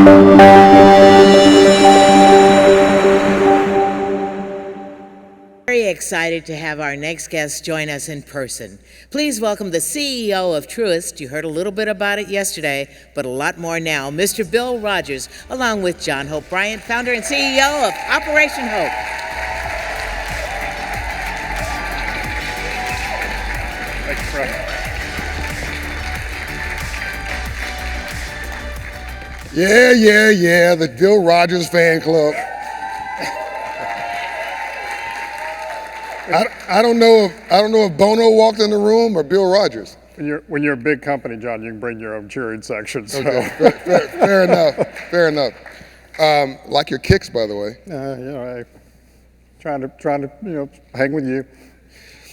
Very excited to have our next guest join us in person. Please welcome the CEO of Truist. You heard a little bit about it yesterday, but a lot more now. Mr. Bill Rogers, along with John Hope Bryant, founder and CEO of Operation Hope. Thank you, Fred. Yeah, the Bill Rogers fan club. I don't know if Bono walked in the room or Bill Rogers. When you're a big company, John, you can bring your own cheering section. So. Okay, fair enough. Like your kicks, by the way. Trying to hang with you.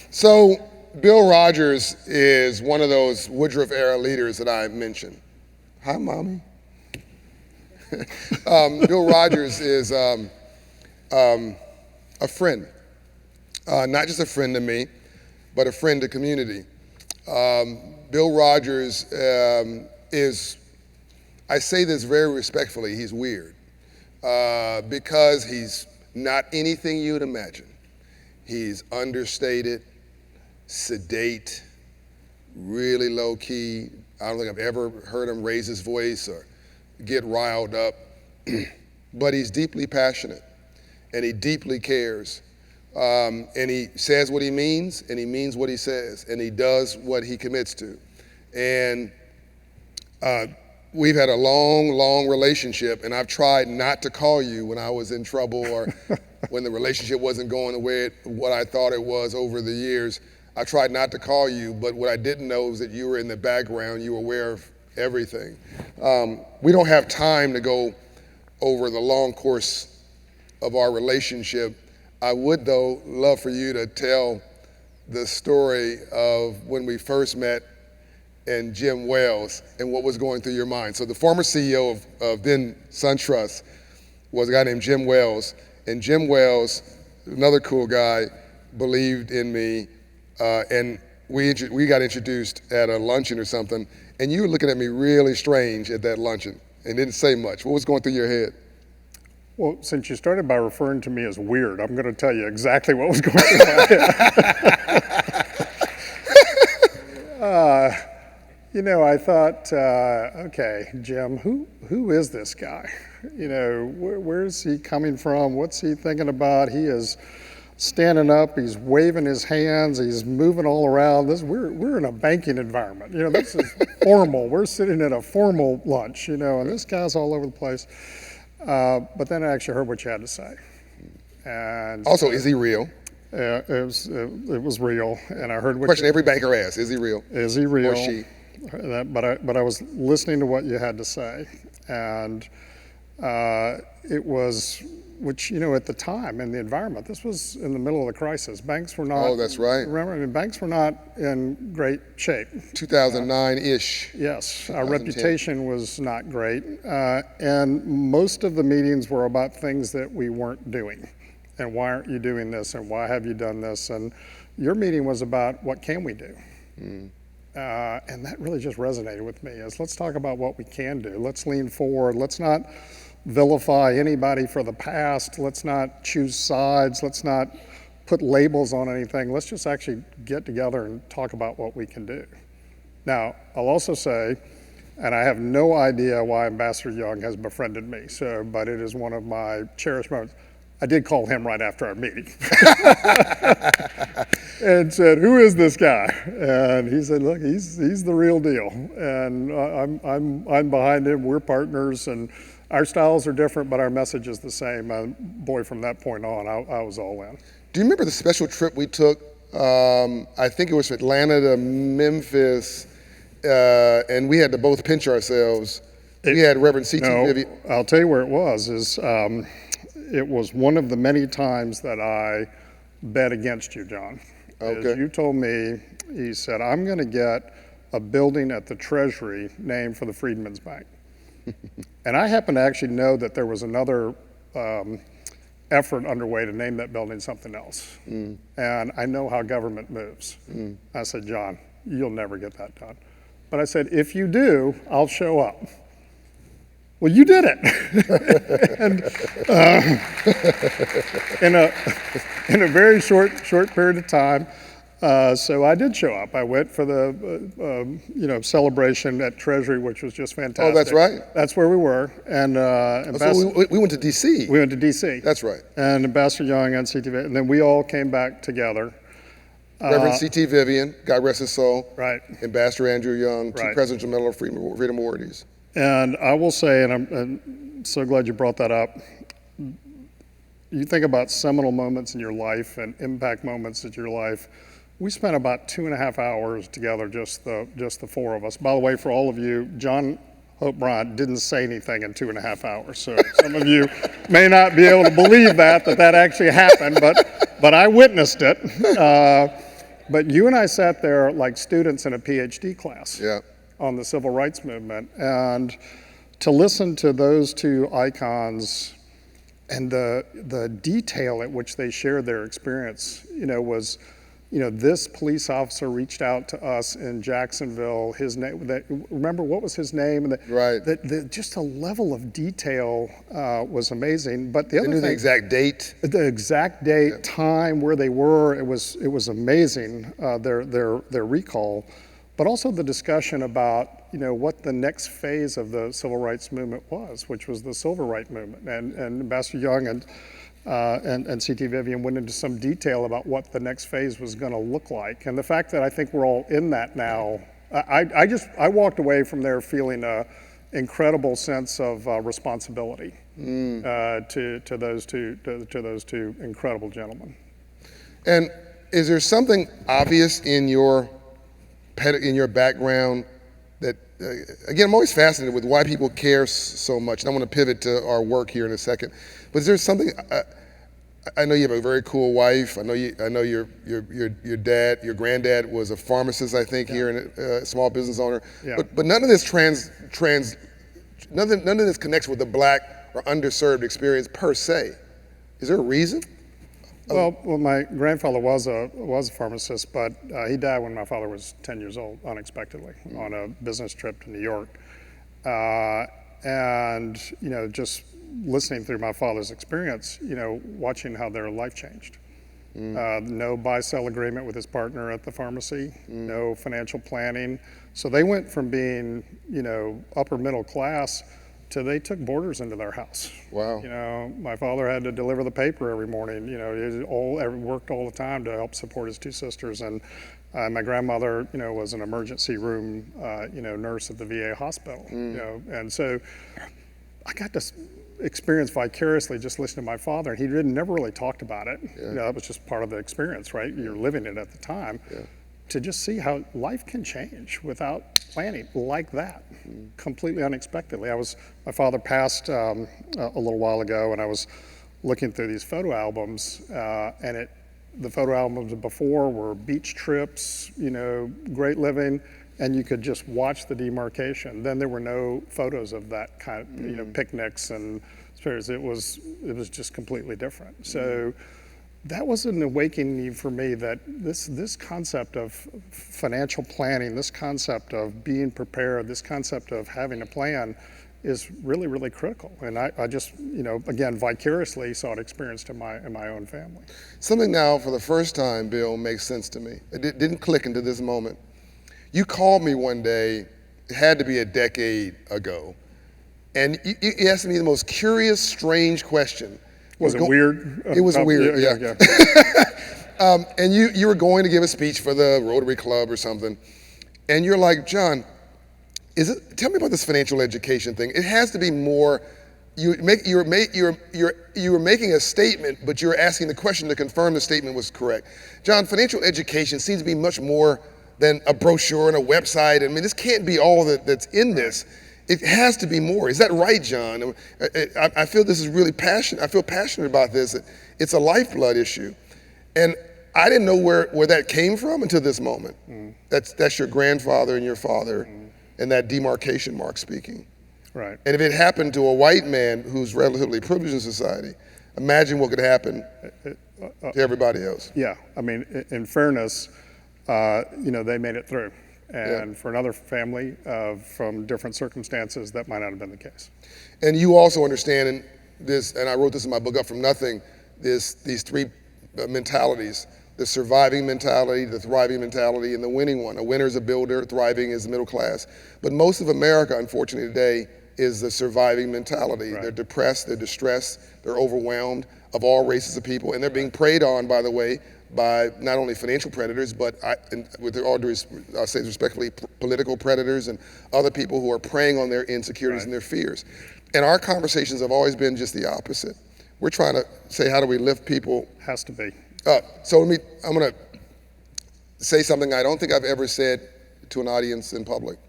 So Bill Rogers is one of those Woodruff era leaders that I mentioned. Hi, mommy. Bill Rogers is a friend. Not just a friend to me, but a friend to community. Bill Rogers is, I say this very respectfully, he's weird. Because he's not anything you'd imagine. He's understated, sedate, really low key. I don't think I've ever heard him raise his voice or get riled up. But he's deeply passionate and he deeply cares. And he says what he means, and he means what he says, and he does what he commits to. And we've had a long relationship, and I've tried not to call you when I was in trouble or when the relationship wasn't going the way what I thought it was over the years. I tried not to call you, but what I didn't know was that you were in the background, you were aware of everything. We don't have time to go over the long course of our relationship. I would, though, love for you to tell the story of when we first met and Jim Wells and what was going through your mind. So the former CEO of then SunTrust was a guy named Jim Wells, and Jim Wells, another cool guy, believed in me, and we got introduced at a luncheon or something, and you were looking at me really strange at that luncheon and didn't say much. What was going through your head? Well, since you started by referring to me as weird, I'm going to tell you exactly what was going through my head. I thought, okay, Jim, who is this guy? Where is he coming from? What's he thinking about? He is standing up, he's waving his hands, he's moving all around. We're in a banking environment. This is formal. We're sitting at a formal lunch, and this guy's all over the place. But then I actually heard what you had to say. And also, is he real? It was real, and I heard what question every banker asks: is he real? Is he real? Or she? But I was listening to what you had to say, and it was, which at the time in the environment, this was in the middle of the crisis. Banks were not. Oh, that's right. Remember, banks were not in great shape. 2009-ish. Yes, our reputation was not great, and most of the meetings were about things that we weren't doing, and why aren't you doing this, and why have you done this, and your meeting was about what can we do. And that really just resonated with me, is let's talk about what we can do. Let's lean forward. Let's not vilify anybody for the past. Let's not choose sides. Let's not put labels on anything. Let's just actually get together and talk about what we can do. Now, I'll also say, and I have no idea why Ambassador Young has befriended me, but it is one of my cherished moments. I did call him right after our meeting and said, "Who is this guy?" And he said, "Look, he's the real deal, and I'm behind him. We're partners, and our styles are different, but our message is the same." Boy, from that point on, I was all in. Do you remember the special trip we took? I think it was from Atlanta to Memphis, and we had to both pinch ourselves. We had Reverend C.T. Vivian. I'll tell you where it was. It was one of the many times that I bet against you, John. Okay. As you told me, he said, "I'm going to get a building at the Treasury named for the Freedmen's Bank." And I happen to actually know that there was another effort underway to name that building something else. And I know how government moves. I said, "John, you'll never get that done." But I said, "If you do, I'll show up." Well, you did it. And in a very short period of time. So I did show up. I went for the celebration at Treasury, which was just fantastic. Oh, that's right. That's where we were. And So we went to D.C. We went to D.C. That's right. And Ambassador Young and CTV, and then we all came back together. Reverend C.T. Vivian, God rest his soul. Right. Ambassador Andrew Young, two Right. Presidential Medal of Freedom awardees. And I will say, and I'm so glad you brought that up, you think about seminal moments in your life and impact moments in your life. We spent about 2.5 hours together, just the four of us. By the way, for all of you, John Hope Bryant didn't say anything in 2.5 hours. So some of you may not be able to believe that actually happened, but I witnessed it. But you and I sat there like students in a PhD class. Yeah. On the civil rights movement, and to listen to those two icons and the detail at which they shared their experience, was, this police officer reached out to us in Jacksonville. His name, remember what was his name? And Right. Just the level of detail was amazing. But the other They knew thing, the exact date. the exact date, time, where they were, it was amazing. Their recall. But also the discussion about, what the next phase of the civil rights movement was, which was the civil rights movement. And Ambassador Young and C.T. Vivian went into some detail about what the next phase was going to look like. And the fact that I think we're all in that now, I walked away from there feeling an incredible sense of responsibility to those two incredible gentlemen. And is there something obvious in your background that, again, I'm always fascinated with why people care so much. And I want to pivot to our work here in a second. But is there something? I know you have a very cool wife. I know your dad, your granddad was a pharmacist, I think, here and a small business owner. Yeah. But none of this none of this connects with the Black or underserved experience per se. Is there a reason? Well, my grandfather was a pharmacist, but he died when my father was 10 years old, unexpectedly, on a business trip to New York. And just listening through my father's experience, watching how their life changed. No buy-sell agreement with his partner at the pharmacy, no financial planning. So they went from being, upper middle class to they took boarders into their house. Wow. My father had to deliver the paper every morning. He worked all the time to help support his two sisters. And my grandmother, was an emergency room, nurse at the VA hospital. And so I got to experience vicariously just listening to my father. And he never really talked about it. Yeah. That was just part of the experience, right? You're living it at the time. Yeah. To just see how life can change without planning like that, completely unexpectedly. My father passed a little while ago, and I was looking through these photo albums, and the photo albums before were beach trips, great living, and you could just watch the demarcation. Then there were no photos of that kind of, picnics and spirits. It was just completely different. So that was an awakening for me that this concept of financial planning, this concept of being prepared, this concept of having a plan is really, really critical. And I just, again, vicariously saw it experienced in my own family. Something now for the first time, Bill, makes sense to me. It didn't click into this moment. You called me one day, it had to be a decade ago, and you asked me the most curious, strange question. Was it weird? It was weird, yeah. And you were going to give a speech for the Rotary Club or something, and you're like, John, tell me about this financial education thing. It has to be more. You were making a statement, but you were asking the question to confirm the statement was correct. John, financial education seems to be much more than a brochure and a website. I mean, this can't be all that's in this. It has to be more. Is that right, John? I feel this is really passionate. I feel passionate about this. It's a lifeblood issue. And I didn't know where that came from until this moment. That's your grandfather and your father and that demarcation mark speaking. Right. And if it happened to a white man who's relatively privileged in society, imagine what could happen to everybody else. Yeah, I mean, in fairness, they made it through. And for another family from different circumstances, that might not have been the case. And you also understand this, and I wrote this in my book, Up From Nothing, these three mentalities: the surviving mentality, the thriving mentality, and the winning one. A winner is a builder, thriving is the middle class. But most of America, unfortunately today, is the surviving mentality. Right. They're depressed, they're distressed, they're overwhelmed, of all races of people, and they're being preyed on, by the way, by not only financial predators, but with all due respect, I'll say respectfully, political predators and other people who are preying on their insecurities and their fears. And our conversations have always been just the opposite. We're trying to say, how do we lift people? Has to be. Up. So I'm gonna say something I don't think I've ever said to an audience in public.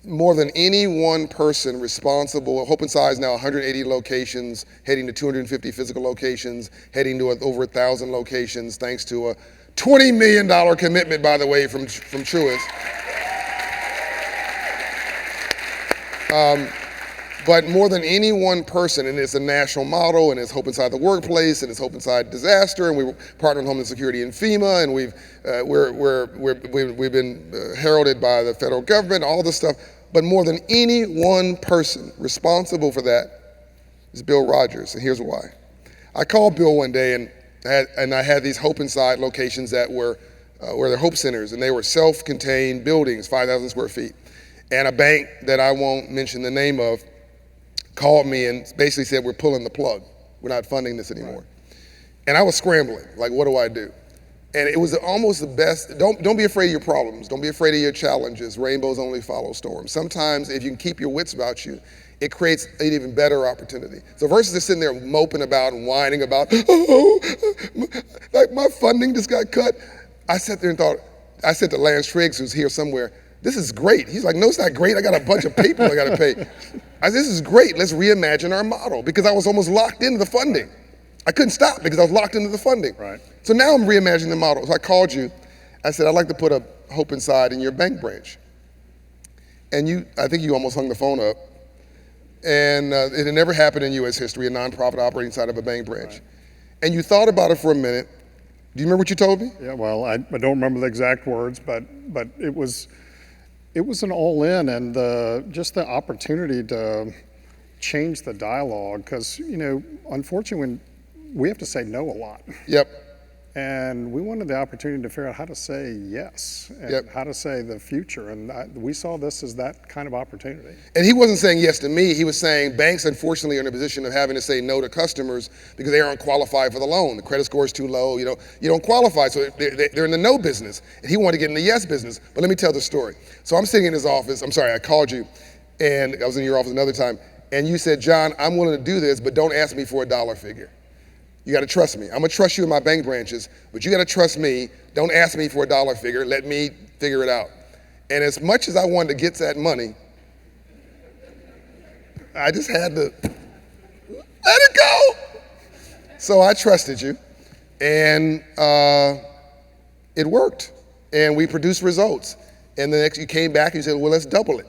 More than any one person responsible, Hope Inside is now 180 locations, heading to 250 physical locations, heading to over 1,000 locations, thanks to a $20 million commitment, by the way, from Truist. But more than any one person, and it's a national model, and it's Hope Inside the Workplace, and it's Hope Inside Disaster, and we partner with Homeland Security and FEMA, and we've been heralded by the federal government, all this stuff. But more than any one person responsible for that is Bill Rogers, and here's why. I called Bill one day, and I had these Hope Inside locations that were they're Hope Centers, and they were self-contained buildings, 5,000 square feet. And a bank that I won't mention the name of called me and basically said, we're pulling the plug. We're not funding this anymore. Right. And I was scrambling, like, what do I do? And it was almost the best. Don't be afraid of your problems. Don't be afraid of your challenges. Rainbows only follow storms. Sometimes if you can keep your wits about you, it creates an even better opportunity. So versus just sitting there moping about and whining about, like my funding just got cut, I sat there and thought, I said to Lance Triggs, who's here somewhere, this is great. He's like, no, it's not great. I got a bunch of people I got to pay. I said, this is great. Let's reimagine our model, because I was almost locked into the funding. I couldn't stop because I was locked into the funding. Right. So now I'm reimagining the model. So I called you. I said, I'd like to put a Hope Inside in your bank branch. And I think you almost hung the phone up. And it had never happened in U.S. history, a nonprofit operating inside of a bank branch. Right. And you thought about it for a minute. Do you remember what you told me? Yeah, well, I don't remember the exact words, but it was an all-in, and just the opportunity to change the dialogue, because, unfortunately, we have to say no a lot. Yep. And we wanted the opportunity to figure out how to say yes, and how to say the future, and we saw this as that kind of opportunity. And he wasn't saying yes to me, he was saying banks unfortunately are in a position of having to say no to customers because they aren't qualified for the loan. The credit score is too low, you don't qualify, so they're in the no business. And he wanted to get in the yes business. But let me tell the story. So I'm sitting in his office, I called you, and I was in your office another time, and you said, John, I'm willing to do this, but don't ask me for a dollar figure. You got to trust me. I'm going to trust you in my bank branches, but you got to trust me. Don't ask me for a dollar figure. Let me figure it out. And as much as I wanted to get that money, I just had to let it go. So I trusted you, and it worked. And we produced results. And the next you came back and you said, well, let's double it.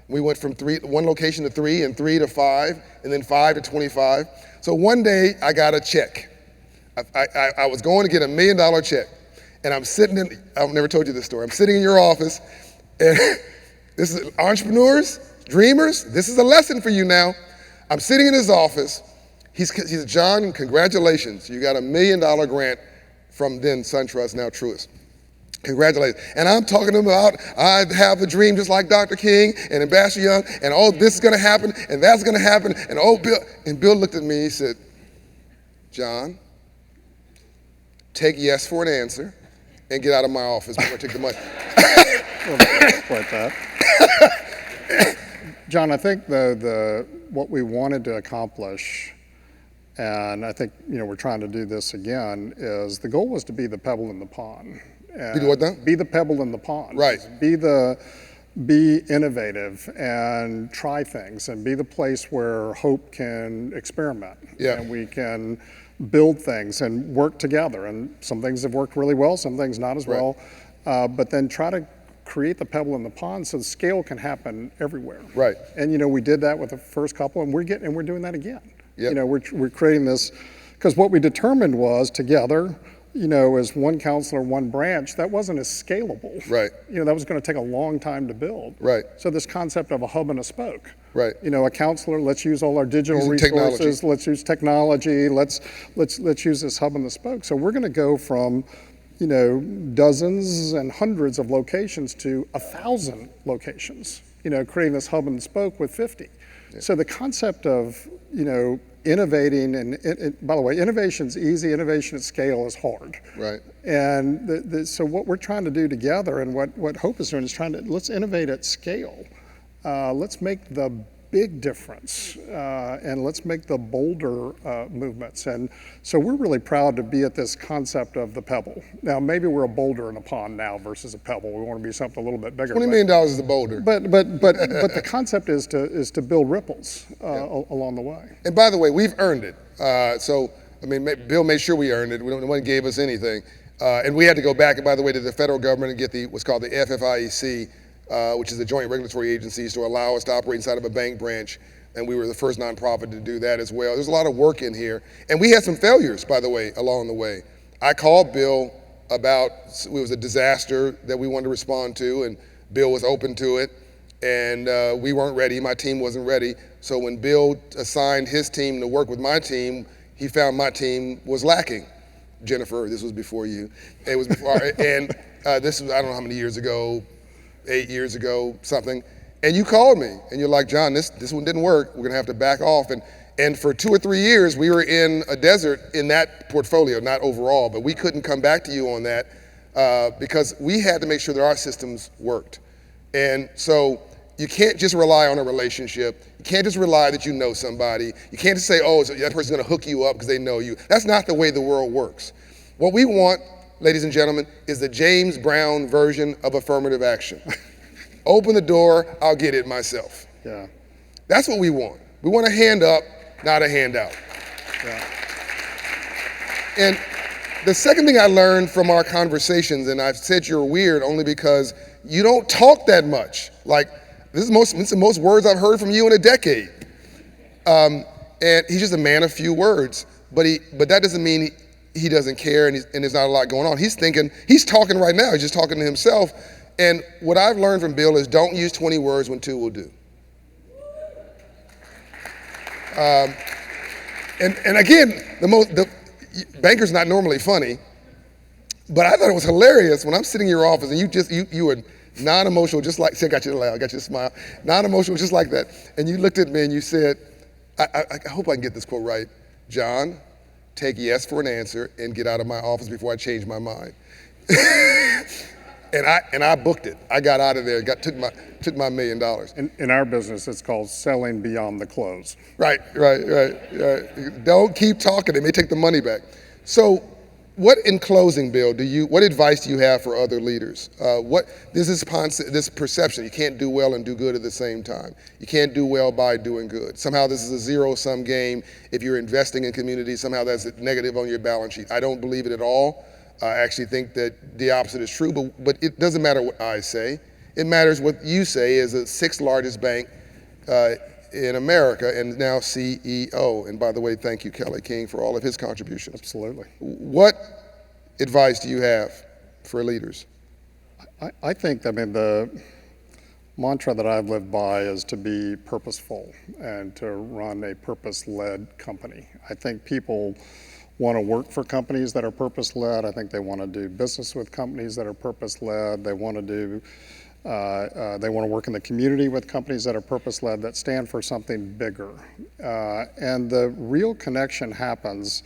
We went from one location to 3, and 3 to 5, and then 5 to 25. So one day I got a check. I was going to get $1 million check, and I'm sitting in, I've never told you this story, I'm sitting in your office, and this is entrepreneurs, dreamers, this is a lesson for you now. I'm sitting in his office. He said, John, congratulations. You got $1 million grant from then SunTrust, now Truist. Congratulations. And I'm talking to him about, I have a dream just like Dr. King and Ambassador Young, and oh, this is gonna happen, and that's gonna happen, and oh, Bill. And Bill looked at me, he said, John, take yes for an answer and get out of my office before I take the money. Like that. John, I think what we wanted to accomplish, and I think we're trying to do this again, is the goal was to be the pebble in the pond. Be what now? Be the pebble in the pond. Right. Be innovative and try things, and be the place where hope can experiment. Yeah. And we can build things and work together. And some things have worked really well, some things not as well. But then try to create the pebble in the pond so the scale can happen everywhere. Right. And we did that with the first couple, and we're doing that again. Yep. We're creating this, because what we determined was together, as one counselor, one branch, that wasn't as scalable. Right. That was going to take a long time to build. Right. So this concept of a hub and a spoke. Right. A counselor, let's use all our digital Using resources, technology. let's use technology, let's use this hub and the spoke. So we're going to go from, dozens and hundreds of locations to 1,000 locations, creating this hub and spoke with 50. Yeah. So the concept of, innovating, and by the way, innovation's easy, innovation at scale is hard. Right. And so what we're trying to do together, and what Hope is doing, is let's innovate at scale. Let's make the big difference, and let's make the bolder movements. And so we're really proud to be at this concept of the pebble. Now, maybe we're a boulder in a pond now versus a pebble. We want to be something a little bit bigger. $20 million is a boulder. But the concept is to build ripples along the way. And by the way, we've earned it. Bill made sure we earned it. No one gave us anything. And we had to go back, by the way, to the federal government and get what's called the FFIEC, which is the Joint Regulatory Agencies, to allow us to operate inside of a bank branch. And we were the first nonprofit to do that as well. There's a lot of work in here. And we had some failures, by the way, along the way. I called Bill about, it was a disaster that we wanted to respond to, and Bill was open to it. And we weren't ready, my team wasn't ready. So when Bill assigned his team to work with my team, he found my team was lacking. Jennifer, this was before you. It was before, and this was, I don't know how many years ago, 8 years ago, something. And you called me, and you're like, John, this one didn't work. We're gonna have to back off. And for 2 or 3 years, we were in a desert in that portfolio, not overall, but we couldn't come back to you on that because we had to make sure that our systems worked. And so you can't just rely on a relationship. You can't just rely that you know somebody. You can't just say, oh, so that person's gonna hook you up because they know you. That's not the way the world works. What we want, ladies and gentlemen, is the James Brown version of affirmative action. Open the door, I'll get it myself. Yeah. That's what we want. We want a hand up, not a handout. Yeah. And the second thing I learned from our conversations, and I've said you're weird only because you don't talk that much. Like, this is the most words I've heard from you in a decade. And he's just a man of few words, but that doesn't mean he doesn't care and there's not a lot going on. He's talking right now, he's just talking to himself. And what I've learned from Bill is don't use 20 words when 2 will do. And again, the banker's not normally funny, but I thought it was hilarious when I'm sitting in your office and you were non-emotional, just like, see, I got you to laugh, I got you to smile, non-emotional, just like that. And you looked at me and you said, I hope I can get this quote right, John, take yes for an answer and get out of my office before I change my mind. And I booked it. I got out of there, took my $1 million. In our business, it's called selling beyond the close. Right. Don't keep talking, they may take the money back. So what, in closing, Bill, what advice do you have for other leaders? This perception, you can't do well and do good at the same time. You can't do well by doing good. Somehow this is a zero-sum game. If you're investing in communities, somehow that's negative on your balance sheet. I don't believe it at all. I actually think that the opposite is true, but it doesn't matter what I say. It matters what you say as the 6th largest bank in America and now CEO. And by the way, thank you, Kelly King, for all of his contributions. Absolutely. What advice do you have for leaders? I think, the mantra that I've lived by is to be purposeful and to run a purpose-led company. I think people want to work for companies that are purpose-led. I think they want to do business with companies that are purpose-led. They want to work in the community with companies that are purpose-led, that stand for something bigger. And the real connection happens,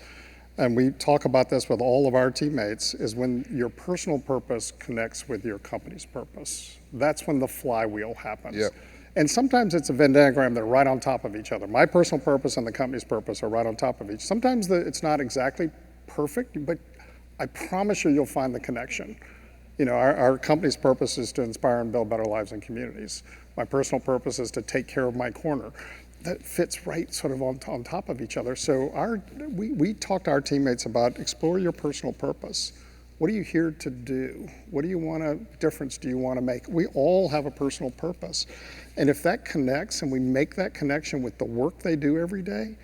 and we talk about this with all of our teammates, is when your personal purpose connects with your company's purpose. That's when the flywheel happens. Yep. And sometimes it's a Venn diagram, they're right on top of each other. My personal purpose and the company's purpose are right on top of each. Sometimes it's not exactly perfect, but I promise you'll find the connection. Our company's purpose is to inspire and build better lives and communities. My personal purpose is to take care of my corner. That fits right sort of on top of each other. So we talk to our teammates about explore your personal purpose. What are you here to do? What difference do you want to make? We all have a personal purpose. And if that connects and we make that connection with the work they do every day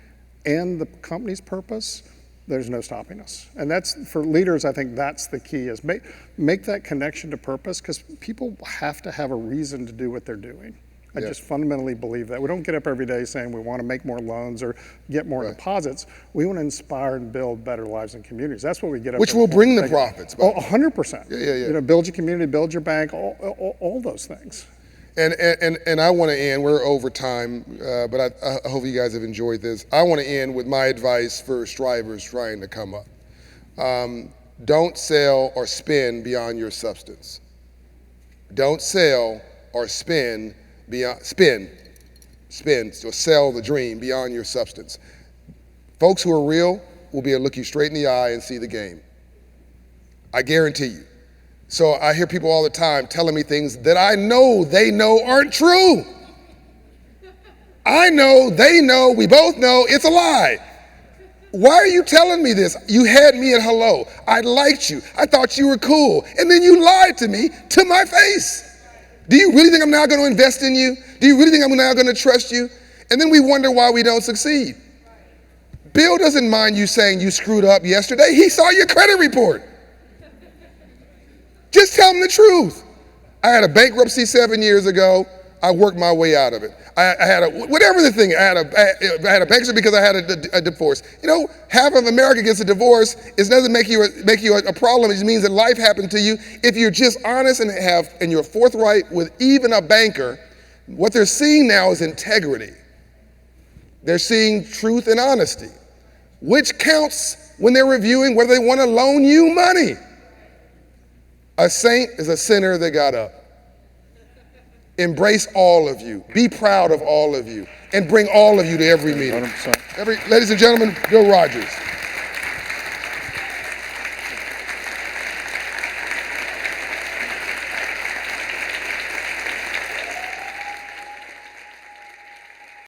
and the company's purpose, there's no stopping us. And that's, for leaders, I think that's the key, is make that connection to purpose, because people have to have a reason to do what they're doing. I just fundamentally believe that. We don't get up every day saying we want to make more loans or get more deposits. We want to inspire and build better lives and communities. That's what we get up. Which will bring the profits. Oh, 100%. Yeah. You know, build your community, build your bank, all those things. And I want to end, we're over time, but I hope you guys have enjoyed this. I want to end with my advice for strivers trying to come up. Don't sell or spend beyond your substance. Don't sell or spend beyond, so sell the dream beyond your substance. Folks who are real will be able to look you straight in the eye and see the game. I guarantee you. So I hear people all the time telling me things that I know they know aren't true. I know, they know, we both know it's a lie. Why are you telling me this? You had me at hello. I liked you. I thought you were cool. And then you lied to me to my face. Do you really think I'm now going to invest in you? Do you really think I'm now going to trust you? And then we wonder why we don't succeed. Bill doesn't mind you saying you screwed up yesterday. He saw your credit report. Just tell him the truth. I had a bankruptcy 7 years ago. I worked my way out of it. I had whatever the thing, I had a bankruptcy because I had a divorce. You know, half of America gets a divorce. It doesn't make you a problem. It just means that life happened to you. If you're just honest and you're forthright with even a banker, what they're seeing now is integrity. They're seeing truth and honesty, which counts when they're reviewing whether they want to loan you money. A saint is a sinner that got up. Embrace all of you. Be proud of all of you. And bring all of you to every meeting. 100%. Ladies and gentlemen, Bill Rodgers.